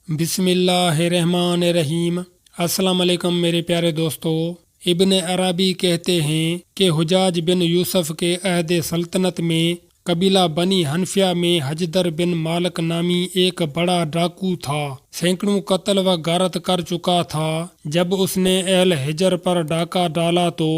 بسم اللہ الرحمن الرحیم۔ السلام علیکم میرے پیارے دوستو۔ ابن عربی کہتے ہیں کہ حجاج بن یوسف کے عہد سلطنت میں قبیلہ بنی حنفیہ میں حجدر بن مالک نامی ایک بڑا ڈاکو تھا۔ سینکڑوں قتل و غارت کر چکا تھا۔ جب اس نے اہل حجر پر ڈاکہ ڈالا تو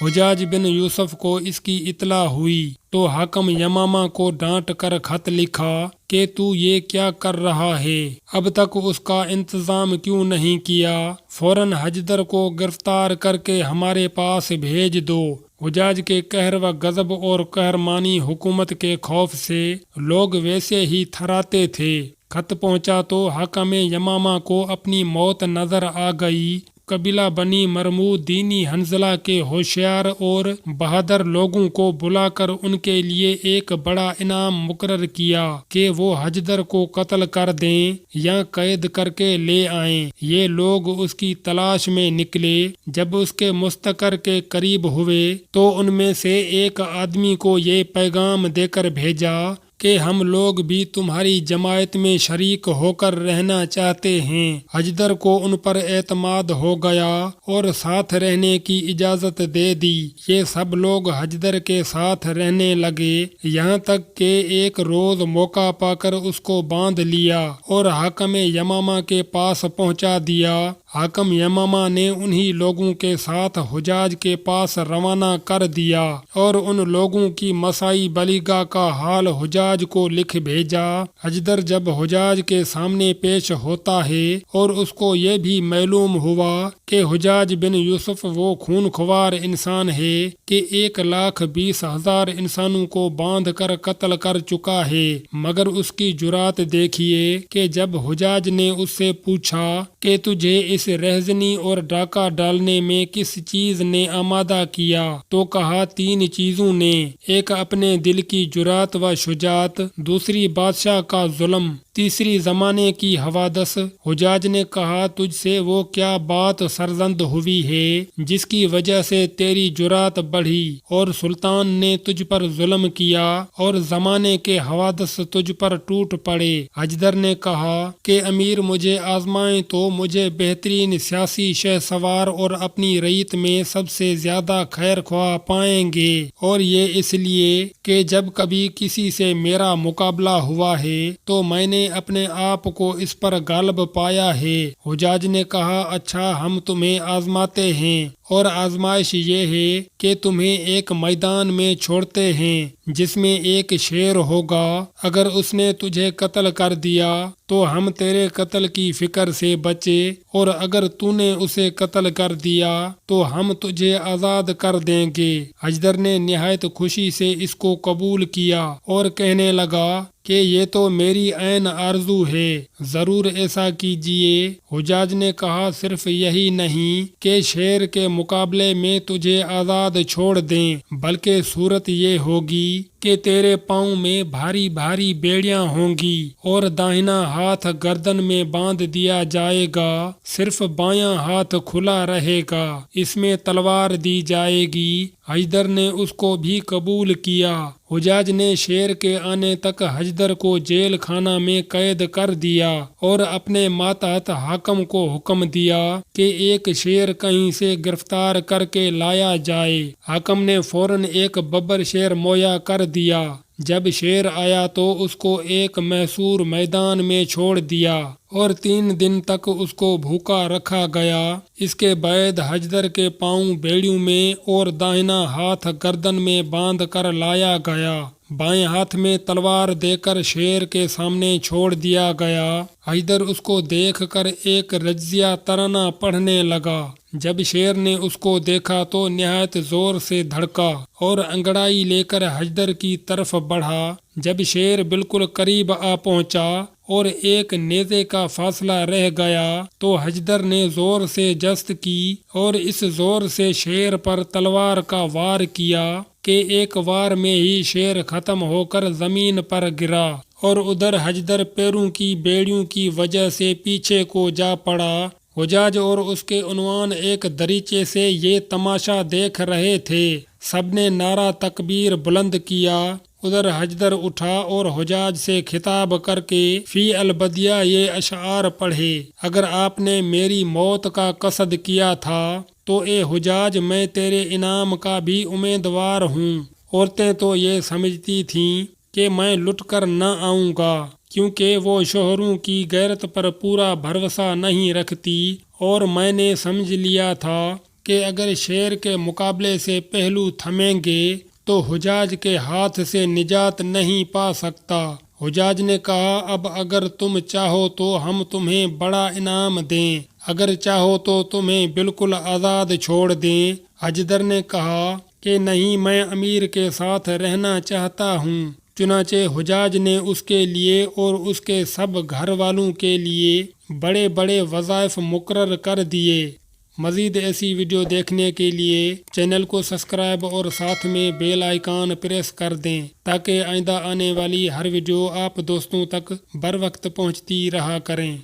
حجاج بن یوسف کو اس کی اطلاع ہوئی تو حاکم یمامہ کو ڈانٹ کر خط لکھا کہ تو یہ کیا کر رہا ہے، اب تک اس کا انتظام کیوں نہیں کیا، فوراً حجدر کو گرفتار کر کے ہمارے پاس بھیج دو۔ حجاج کے قہر و غضب اور قہرمانی حکومت کے خوف سے لوگ ویسے ہی تھراتے تھے۔ خط پہنچا تو حاکم یمامہ کو اپنی موت نظر آ گئی۔ قبیلہ بنی مرمود دینی حنظلہ کے ہوشیار اور بہادر لوگوں کو بلا کر ان کے لیے ایک بڑا انعام مقرر کیا کہ وہ حجدر کو قتل کر دیں یا قید کر کے لے آئیں۔ یہ لوگ اس کی تلاش میں نکلے۔ جب اس کے مستقر کے قریب ہوئے تو ان میں سے ایک آدمی کو یہ پیغام دے کر بھیجا کہ ہم لوگ بھی تمہاری جماعت میں شریک ہو کر رہنا چاہتے ہیں۔ حجدر کو ان پر اعتماد ہو گیا اور ساتھ رہنے کی اجازت دے دی۔ یہ سب لوگ حجدر کے ساتھ رہنے لگے، یہاں تک کہ ایک روز موقع پا کر اس کو باندھ لیا اور حاکم یمامہ کے پاس پہنچا دیا۔ حاکم یمامہ نے انہی لوگوں کے ساتھ حجاج کے پاس روانہ کر دیا اور ان لوگوں کی مسائی بلیگاہ کا حال حجاج کو لکھ بھیجا۔ حجدر جب حجاج کے سامنے پیش ہوتا ہے اور اس کو یہ بھی معلوم ہوا کہ حجاج بن یوسف وہ خون خوار انسان ہے کہ 1,20,000 انسانوں کو باندھ کر قتل کر چکا ہے، مگر اس کی جرات دیکھیے کہ جب حجاج نے اس سے پوچھا کہ تجھے اس رہزنی اور ڈاکہ ڈالنے میں کس چیز نے آمادہ کیا تو کہا 3 چیزوں نے، ایک اپنے دل کی جرات و شجاعت، دوسری بادشاہ کا ظلم، تیسری زمانے کی حوادث۔ حجاج نے کہا تجھ سے وہ کیا بات سرزد ہوئی ہے جس کی وجہ سے تیری جرات بڑھی اور سلطان نے تجھ پر ظلم کیا اور زمانے کے حوادث تجھ پر ٹوٹ پڑے؟ حجدر نے کہا کہ امیر مجھے آزمائیں تو مجھے بہترین سیاسی شہ سوار اور اپنی رعیت میں سب سے زیادہ خیر خواہ پائیں گے، اور یہ اس لیے کہ جب کبھی کسی سے میرا مقابلہ ہوا ہے تو میں نے اپنے آپ کو اس پر غالب پایا ہے۔ حجاج نے کہا اچھا، ہم تمہیں آزماتے ہیں، اور آزمائش یہ ہے کہ تمہیں ایک میدان میں چھوڑتے ہیں جس میں ایک شیر ہوگا، اگر اس نے تجھے قتل کر دیا تو ہم تیرے قتل کی فکر سے بچے، اور اگر تو نے اسے قتل کر دیا تو ہم تجھے آزاد کر دیں گے۔ حجدر نے نہایت خوشی سے اس کو قبول کیا اور کہنے لگا کہ یہ تو میری عین آرزو ہے، ضرور ایسا کیجئے۔ حجاج نے کہا صرف یہی نہیں کہ شیر کے مقابلے میں تجھے آزاد چھوڑ دیں، بلکہ صورت یہ ہوگی کہ تیرے پاؤں میں بھاری بھاری بیڑیاں ہوں گی اور داہنا ہاتھ گردن میں باندھ دیا جائے گا، صرف بایاں ہاتھ کھلا رہے گا، اس میں تلوار دی جائے گی۔ حجدر نے اس کو بھی قبول کیا۔ حجاج نے شیر کے آنے تک حجدر کو جیل خانہ میں قید کر دیا اور اپنے ماتحت حاکم کو حکم دیا کہ ایک شیر کہیں سے گرفتار کر کے لایا جائے۔ حاکم نے فوراً ایک ببر شیر مہیا کر دیا۔ جب شیر آیا تو اس کو ایک محصور میدان میں چھوڑ دیا اور 3 دن تک اس کو بھوکا رکھا گیا۔ اس کے بعد حجدر کے پاؤں بیڑیوں میں اور داہنا ہاتھ گردن میں باندھ کر لایا گیا، بائیں ہاتھ میں تلوار دے کر شیر کے سامنے چھوڑ دیا گیا۔ حجدر اس کو دیکھ کر ایک رجزیہ ترانہ پڑھنے لگا۔ جب شیر نے اس کو دیکھا تو نہایت زور سے دھڑکا اور انگڑائی لے کر حجدر کی طرف بڑھا۔ جب شیر بالکل قریب آ پہنچا اور ایک نیزے کا فاصلہ رہ گیا تو حجدر نے زور سے جست کی اور اس زور سے شیر پر تلوار کا وار کیا کہ ایک وار میں ہی شیر ختم ہو کر زمین پر گرا، اور ادھر حجدر پیروں کی بیڑیوں کی وجہ سے پیچھے کو جا پڑا۔ حجاج اور اس کے عنوان ایک دریچے سے یہ تماشا دیکھ رہے تھے۔ سب نے نعرہ تکبیر بلند کیا ادھر حجدر اٹھا اور حجاج سے خطاب کر کے فی البدیہ یہ اشعار پڑھے۔ اگر آپ نے میری موت کا قصد کیا تھا تو اے حجاج میں تیرے انعام کا بھی امیدوار ہوں۔ عورتیں تو یہ سمجھتی تھیں کہ میں لٹ کر نہ آؤں گا، کیونکہ وہ شوہروں کی غیرت پر پورا بھروسہ نہیں رکھتی، اور میں نے سمجھ لیا تھا کہ اگر شیر کے مقابلے سے پہلو تھمیں گے تو حجاج کے ہاتھ سے نجات نہیں پا سکتا۔ حجاج نے کہا اب اگر تم چاہو تو ہم تمہیں بڑا انعام دیں، اگر چاہو تو تمہیں بالکل آزاد چھوڑ دیں۔ حجدر نے کہا کہ نہیں، میں امیر کے ساتھ رہنا چاہتا ہوں۔ چنانچہ حجاج نے اس کے لیے اور اس کے سب گھر والوں کے لیے بڑے بڑے وظائف مقرر کر دیے۔ مزید ایسی ویڈیو دیکھنے کے لیے چینل کو سبسکرائب اور ساتھ میں بیل آئیکن پریس کر دیں تاکہ آئندہ آنے والی ہر ویڈیو آپ دوستوں تک بر وقت پہنچتی رہا کریں۔